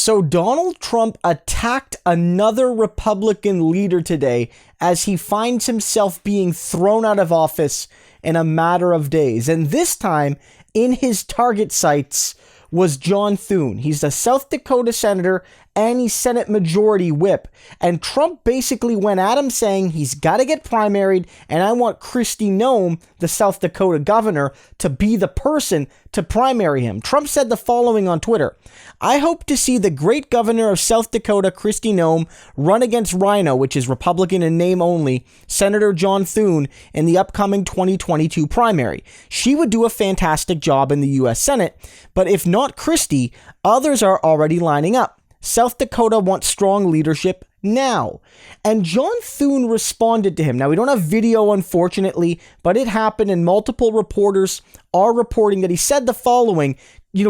So Donald Trump attacked another Republican leader today as he finds himself being thrown out of office in a matter of days. And this time, in his target sights was John Thune. He's the South Dakota senator and he's Senate Majority Whip. And Trump basically went at him saying he's got to get primaried, and I want Kristi Noem, the South Dakota governor, to be the person to primary him. Trump said the following on Twitter: "I hope to see the great governor of South Dakota, Kristi Noem, run against Rhino," which is Republican in name only, Senator John Thune, in the upcoming 2022 primary. She would do a fantastic job in the U.S. Senate, but if not Kristi, others are already lining up. South Dakota wants strong leadership now. And John Thune responded to him. Now, we don't have video, unfortunately, but it happened, and multiple reporters are reporting that he said the following,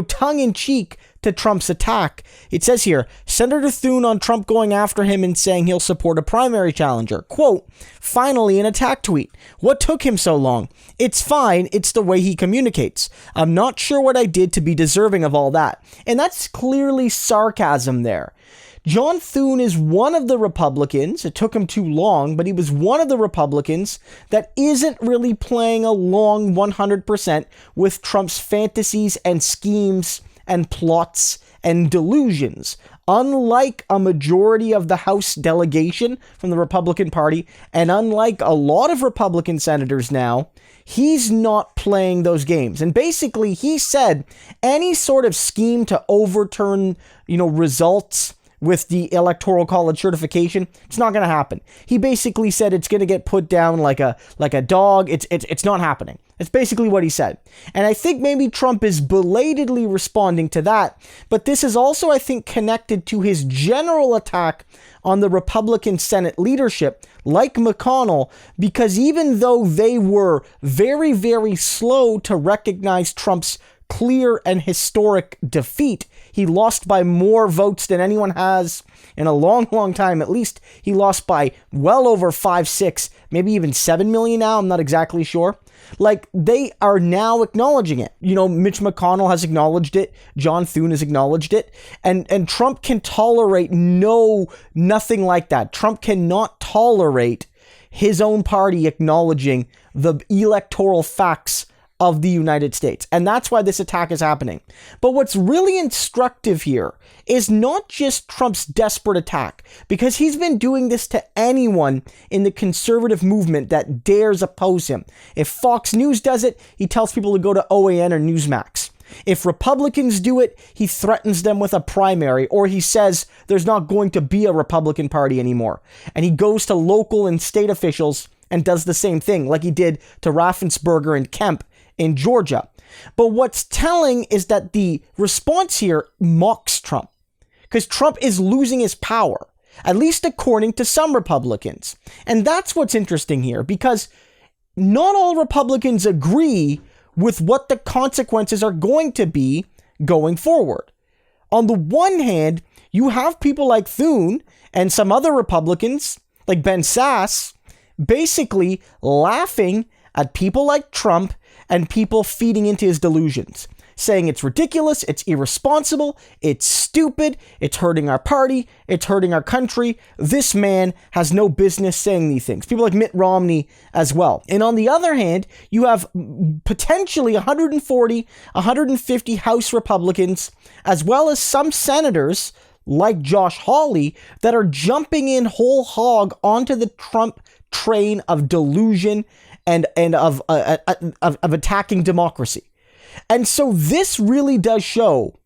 tongue-in-cheek to Trump's attack. It says here, Senator Thune on Trump going after him and saying he'll support a primary challenger. Quote, "Finally an attack tweet. What took him so long? It's fine. It's the way he communicates. I'm not sure what I did to be deserving of all that." And that's clearly sarcasm there. John Thune is one of the Republicans, it took him too long, but he was one of the Republicans that isn't really playing along 100% with Trump's fantasies and schemes and plots and delusions. Unlike a majority of the House delegation from the Republican Party, and unlike a lot of Republican senators now, he's not playing those games. And basically, he said any sort of scheme to overturn, results with the Electoral College certification, it's not going to happen. He basically said it's going to get put down like a dog. It's not happening. That's basically what he said. And I think maybe Trump is belatedly responding to that. But this is also, I think, connected to his general attack on the Republican Senate leadership, like McConnell, because even though they were very, very slow to recognize Trump's clear and historic defeat, he lost by more votes than anyone has in a long, long time. At least he lost by well over 5, 6, maybe even 7 million now. I'm not exactly sure. Like, they are now acknowledging it. Mitch McConnell has acknowledged it. John Thune has acknowledged it. And Trump can tolerate nothing like that. Trump cannot tolerate his own party acknowledging the electoral facts of the United States. And that's why this attack is happening. But what's really instructive here is not just Trump's desperate attack, because he's been doing this to anyone in the conservative movement that dares oppose him. If Fox News does it, he tells people to go to OAN or Newsmax. If Republicans do it, he threatens them with a primary, or he says there's not going to be a Republican Party anymore. And he goes to local and state officials and does the same thing, like he did to Raffensperger and Kemp in Georgia. But what's telling is that the response here mocks Trump, because Trump is losing his power, at least according to some Republicans. And that's what's interesting here, because not all Republicans agree with what the consequences are going to be going forward. On the one hand, you have people like Thune and some other Republicans, like Ben Sasse, basically laughing at people like Trump and people feeding into his delusions, saying it's ridiculous, it's irresponsible, it's stupid, it's hurting our party, it's hurting our country. This man has no business saying these things. People like Mitt Romney as well. And on the other hand, you have potentially 140, 150 House Republicans, as well as some senators like Josh Hawley, that are jumping in whole hog onto the Trump train of delusion and of attacking democracy. And so this really does show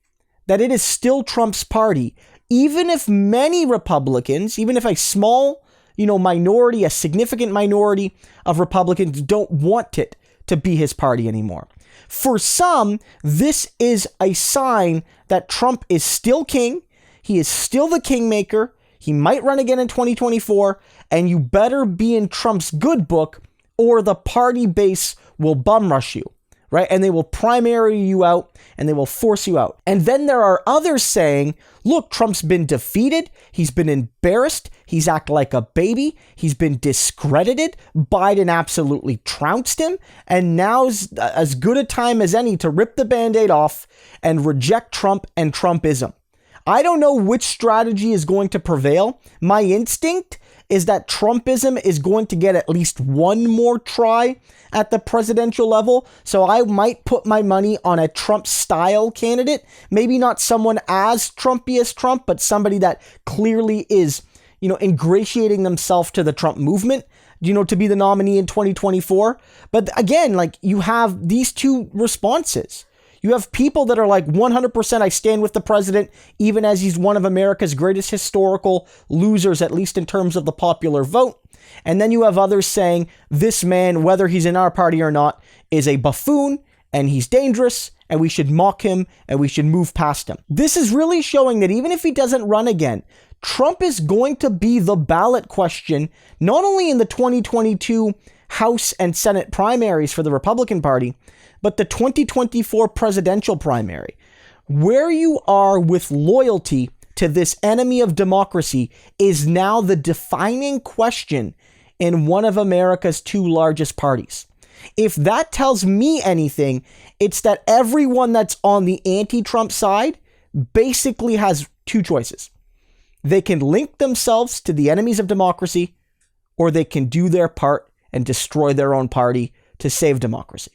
that it is still Trump's party, even if many Republicans, even if a small, minority, a significant minority of Republicans don't want it to be his party anymore. For some, this is a sign that Trump is still king. He is still the kingmaker. He might run again in 2024, and you better be in Trump's good book, or the party base will bum rush you, right? And they will primary you out, and they will force you out. And then there are others saying, look, Trump's been defeated. He's been embarrassed. He's acted like a baby. He's been discredited. Biden absolutely trounced him. And now's as good a time as any to rip the Band-Aid off and reject Trump and Trumpism. I don't know which strategy is going to prevail. My instinct is that Trumpism is going to get at least one more try at the presidential level. So I might put my money on a Trump-style candidate. Maybe not someone as Trumpy as Trump, but somebody that clearly is, ingratiating themselves to the Trump movement, to be the nominee in 2024. But again, you have these two responses. You have people that are like 100% I stand with the president, even as he's one of America's greatest historical losers, at least in terms of the popular vote. And then you have others saying this man, whether he's in our party or not, is a buffoon and he's dangerous and we should mock him and we should move past him. This is really showing that even if he doesn't run again, Trump is going to be the ballot question, not only in the 2022 House and Senate primaries for the Republican Party, but the 2024 presidential primary. Where you are with loyalty to this enemy of democracy is now the defining question in one of America's two largest parties. If that tells me anything, it's that everyone that's on the anti-Trump side basically has two choices. They can link themselves to the enemies of democracy, or they can do their part and destroy their own party to save democracy.